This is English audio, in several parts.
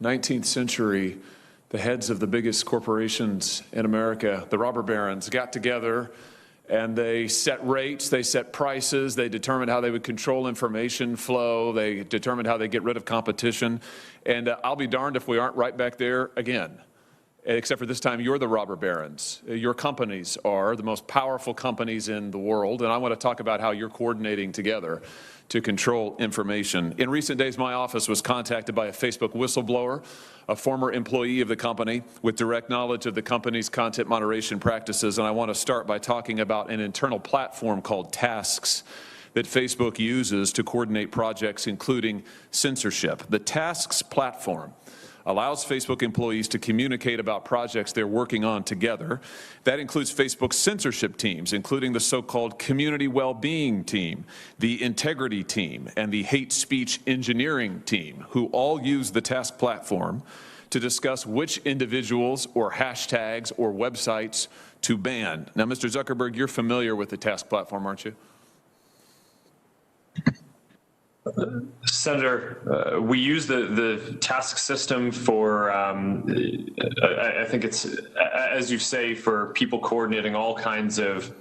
19th century, the heads of the biggest corporations in America, the robber barons, got together and they set rates, they set prices, they determined how they would control information flow, they determined how they get rid of competition. And I'll be darned if we aren't right back there again. Except for this time, you're the robber barons. Your companies are the most powerful companies in the world, and I want to talk about how you're coordinating together to control information. In recent days, my office was contacted by a Facebook whistleblower, a former employee of the company with direct knowledge of the company's content moderation practices, and I want to start by talking about an internal platform called Tasks that Facebook uses to coordinate projects, including censorship. The Tasks platform allows Facebook employees to communicate about projects they're working on together. That includes Facebook's censorship teams, including the so-called community well-being team, the integrity team, and the hate speech engineering team, who all use the Task platform to discuss which individuals or hashtags or websites to ban. Now, Mr. Zuckerberg, you're familiar with the Task platform, aren't you? Senator, we use the task system for, I think it's, as you say, for people coordinating all kinds of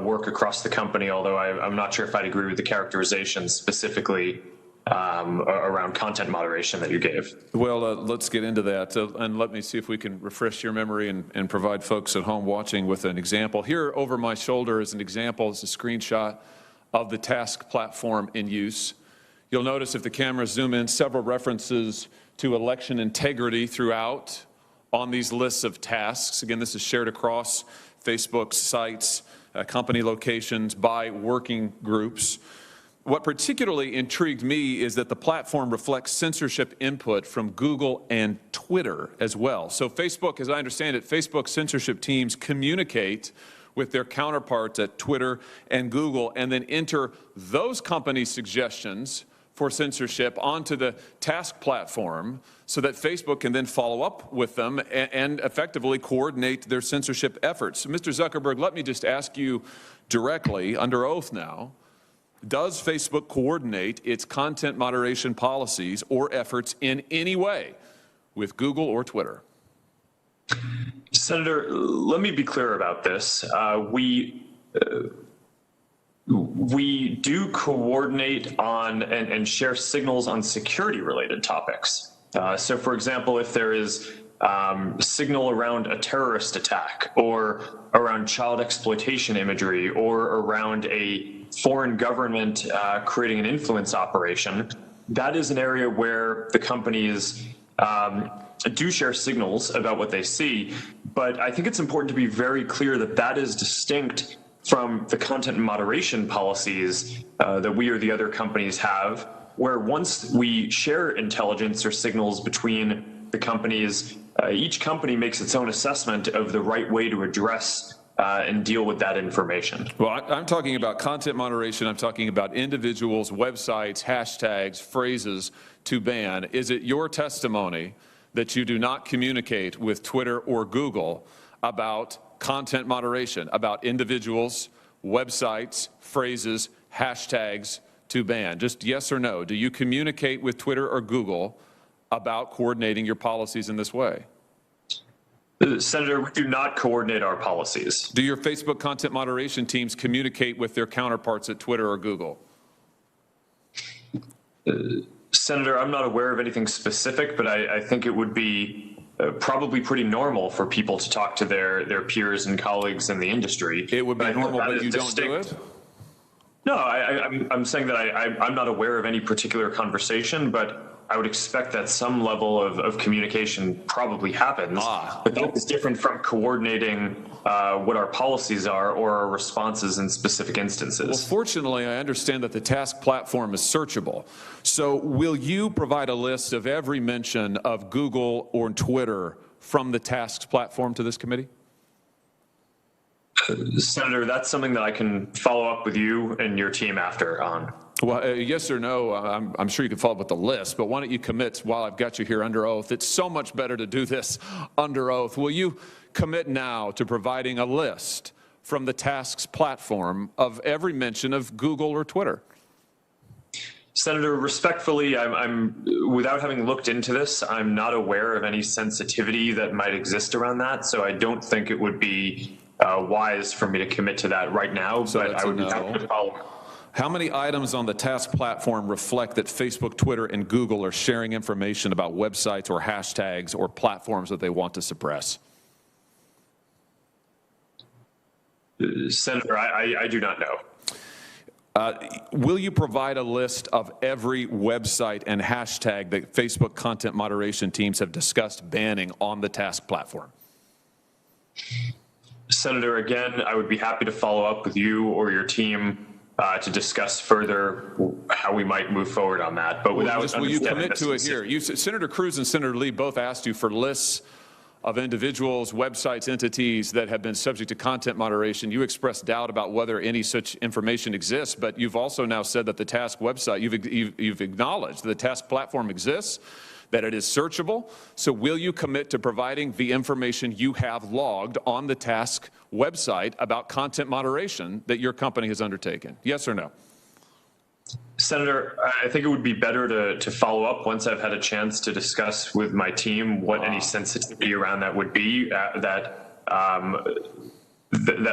work across the company, although I'm not sure if I'd agree with the characterization specifically around content moderation that you gave. Well, let's get into that, and let me see if we can refresh your memory and provide folks at home watching with an example. Here over my shoulder is an example, it's a screenshot of the Task platform in use. You'll notice if the cameras zoom in, several references to election integrity throughout on these lists of tasks. Again, this is shared across Facebook's sites, company locations, by working groups. What particularly intrigued me is that the platform reflects censorship input from Google and Twitter as well. So Facebook, as I understand it, Facebook censorship teams communicate with their counterparts at Twitter and Google and then enter those companies' suggestions for censorship onto the Task platform so that Facebook can then follow up with them and effectively coordinate their censorship efforts. Mr. Zuckerberg, let me just ask you directly, under oath now, does Facebook coordinate its content moderation policies or efforts in any way with Google or Twitter? Senator, let me be clear about this. We do coordinate on and share signals on security-related topics. So, for example, if there is signal around a terrorist attack or around child exploitation imagery or around a foreign government creating an influence operation, that is an area where the companies do share signals about what they see. But I think it's important to be very clear that that is distinct from the content moderation policies that we or the other companies have, where once we share intelligence or signals between the companies, each company makes its own assessment of the right way to address and deal with that information. Well, I'm talking about content moderation. I'm talking about individuals, websites, hashtags, phrases to ban. Is it your testimony that you do not communicate with Twitter or Google about content moderation, about individuals, websites, phrases, hashtags to ban? Just yes or no. Do you communicate with Twitter or Google about coordinating your policies in this way? Senator, we do not coordinate our policies. Do your Facebook content moderation teams communicate with their counterparts at Twitter or Google? Senator, I'm not aware of anything specific, but I think it would be probably pretty normal for people to talk to their peers and colleagues in the industry. It would be normal, but you don't do it? No, I'm saying that I'm not aware of any particular conversation, but I would expect that some level of communication probably happens. But that is different from coordinating what our policies are or our responses in specific instances. Well, fortunately, I understand that the Task platform is searchable. So will you provide a list of every mention of Google or Twitter from the Tasks platform to this committee? Senator, that's something that I can follow up with you and your team after on. Well, yes or no, I'm sure you can follow up with the list, but why don't you commit while I've got you here under oath? It's so much better to do this under oath. Will you commit now to providing a list from the Tasks platform of every mention of Google or Twitter? Senator, respectfully, I'm without having looked into this, I'm not aware of any sensitivity that might exist around that. So I don't think it would be wise for me to commit to that right now. So but I would be happy to follow. How many items on the task platform reflect that Facebook, Twitter, and Google are sharing information about websites or hashtags or platforms that they want to suppress? Senator, I do not know. Will you provide a list of every website and hashtag that Facebook content moderation teams have discussed banning on the task platform? Senator, again, I would be happy to follow up with you or your team to discuss further how we might move forward on that. But without will you commit to it here? Senator Cruz and Senator Lee both asked you for lists of individuals, websites, entities that have been subject to content moderation. You expressed doubt about whether any such information exists, but you've also now said that the task website, you've acknowledged the task platform exists, that it is searchable. So will you commit to providing the information you have logged on the task website about content moderation that your company has undertaken? Yes or no? Senator, I think it would be better to follow up once I've had a chance to discuss with my team what any sensitivity around that would be that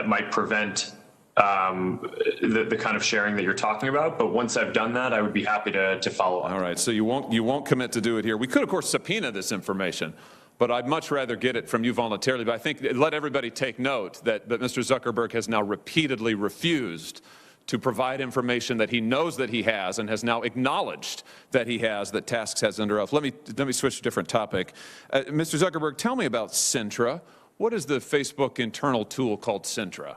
might prevent the kind of sharing that you're talking about. But once I've done that, I would be happy to follow up. All right. So you won't commit to do it here. We could, of course, subpoena this information, but I'd much rather get it from you voluntarily. But I think let everybody take note that Mr. Zuckerberg has now repeatedly refused to provide information that he knows that he has and has now acknowledged that he has, that Tasks has under oath. Let me switch to a different topic. Mr. Zuckerberg, tell me about Centra. What is the Facebook internal tool called Centra?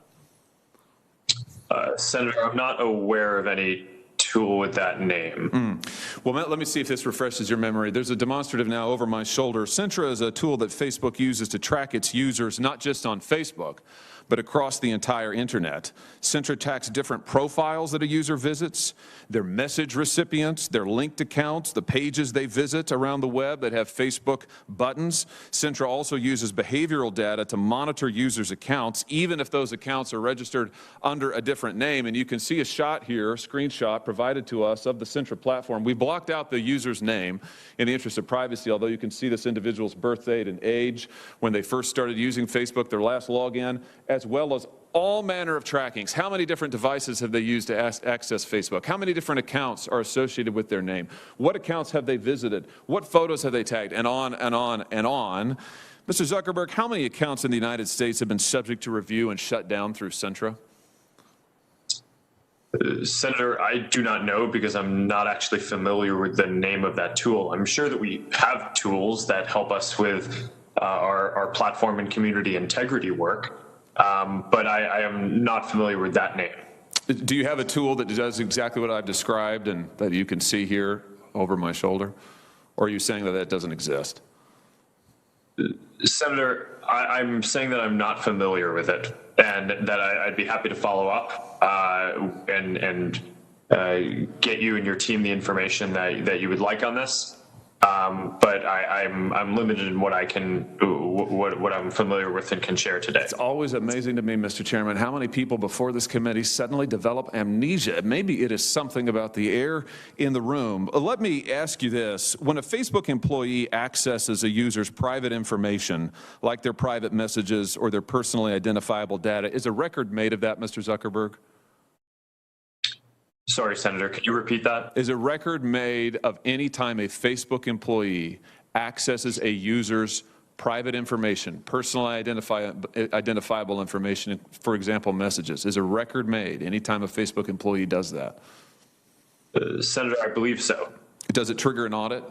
Senator, I'm not aware of any tool with that name. Well, let me see if this refreshes your memory. There's a demonstrative now over my shoulder. Centra is a tool that Facebook uses to track its users, not just on Facebook, but across the entire internet. Centra tracks different profiles that a user visits, their message recipients, their linked accounts, the pages they visit around the web that have Facebook buttons. Centra also uses behavioral data to monitor users' accounts, even if those accounts are registered under a different name. And you can see a shot here, a screenshot provided to us of the Centra platform. We blocked out the user's name in the interest of privacy, although you can see this individual's birth date and age, when they first started using Facebook, their last login, as well as all manner of trackings. How many different devices have they used to access Facebook? How many different accounts are associated with their name? What accounts have they visited? What photos have they tagged? And on and on and on. Mr. Zuckerberg, how many accounts in the United States have been subject to review and shut down through Centra? Senator, I do not know because I'm not actually familiar with the name of that tool. I'm sure that we have tools that help us with our platform and community integrity work. But I am not familiar with that name. Do you have a tool that does exactly what I've described and that you can see here over my shoulder? Or are you saying that that doesn't exist? Senator, I'm saying that I'm not familiar with it and that I'd be happy to follow up and get you and your team the information that you would like on this. But I'm limited in what I can, what I'm familiar with and can share today. It's always amazing to me, Mr. Chairman, how many people before this committee suddenly develop amnesia. Maybe it is something about the air in the room. Let me ask you this. When a Facebook employee accesses a user's private information, like their private messages or their personally identifiable data, is a record made of that, Mr. Zuckerberg? Sorry, Senator, can you repeat that? Is a record made of any time a Facebook employee accesses a user's private information, personally identifiable information, for example, messages? Is a record made any time a Facebook employee does that? Senator, I believe so. Does it trigger an audit?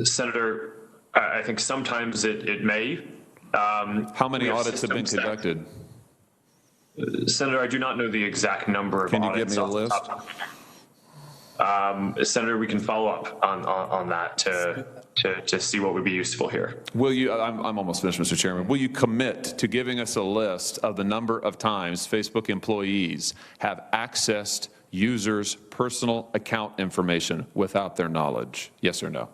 Senator, I think sometimes it may. How many audits have been conducted? Senator, I do not know the exact number of audits. Can you give me a list? Senator, we can follow up on that to see what would be useful here. Will you, I'm almost finished, Mr. Chairman. Will you commit to giving us a list of the number of times Facebook employees have accessed users' personal account information without their knowledge? Yes or no?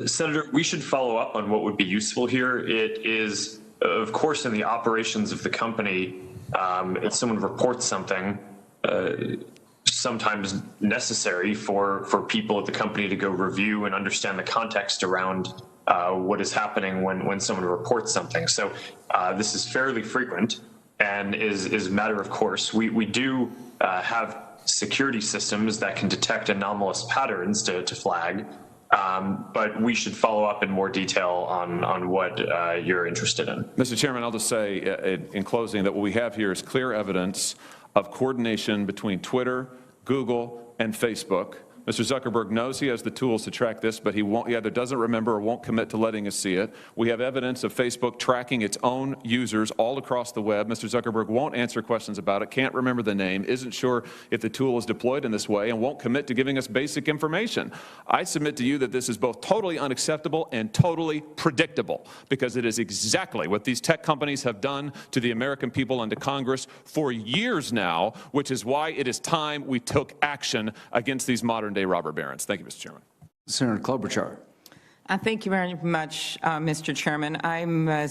Senator, we should follow up on what would be useful here. It is, of course, in the operations of the company, if someone reports something, sometimes necessary for people at the company to go review and understand the context around what is happening when someone reports something. So this is fairly frequent and is a matter of course. We do have security systems that can detect anomalous patterns to flag, but we should follow up in more detail on what you're interested in. Mr. Chairman, I'll just say in closing that what we have here is clear evidence of coordination between Twitter, Google, and Facebook. Mr. Zuckerberg knows he has the tools to track this, but he either doesn't remember or won't commit to letting us see it. We have evidence of Facebook tracking its own users all across the web. Mr. Zuckerberg won't answer questions about it, can't remember the name, isn't sure if the tool is deployed in this way, and won't commit to giving us basic information. I submit to you that this is both totally unacceptable and totally predictable, because it is exactly what these tech companies have done to the American people and to Congress for years now, which is why it is time we took action against these modern-day robber barons. Thank you, Mr. Chairman. Senator Klobuchar. Thank you very much, Mr. Chairman. I'm, as